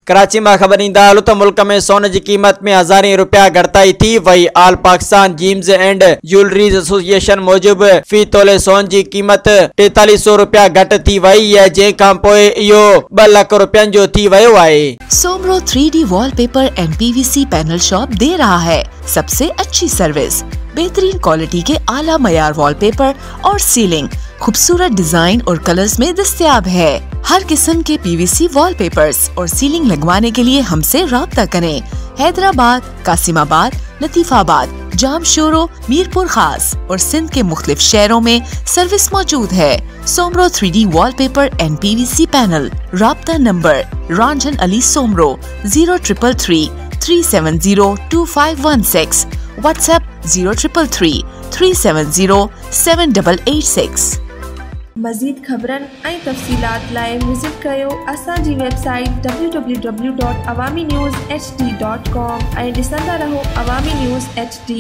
कराची में ख़बर ईंदा हलो त मुल्क में सोन की कीमत में हज़ारें रुपया घटताई थी वही। All Pakistan gems and jewelleries association Mujib फी तोले सोन की कीमत 4300 रुपया घट थी वही है, जंहिंखां पोइ इहो 2 लाख रुपयनि जो थी वियो आहे। Soomro 3D wallpaper and PVC panel shop दे रहा है सबसे अच्छी सर्विस, बेहतरीन क्वालिटी के आला मयार वॉलपेपर और सीलिंग खूबसूरत डिजाइन और कलर्स में दस्तयाब है। हर किस्म के PVC वॉलपेपर्स और सीलिंग लगवाने के लिए हमसे राब्ता करें। हैदराबाद, कासिमाबाद, लतीफाबाद, जामशोरो, मीरपुर खास और सिंध के मुख्तलिफ शहरों में सर्विस मौजूद है। Soomro 3D wallpaper and PVC panel. राब्ता नंबर रंजन अली सोमरो 0333 370 2516। व्हाट्सएप 0333 370 7886। मज़ीद ख़बरनि ऐं तफ़सीलात लाइ विज़िट कयो असांजी वेबसाइट www.awamiNewsHD.com ऐं ॾिसंदा रहो अवामी न्यूज़ HD।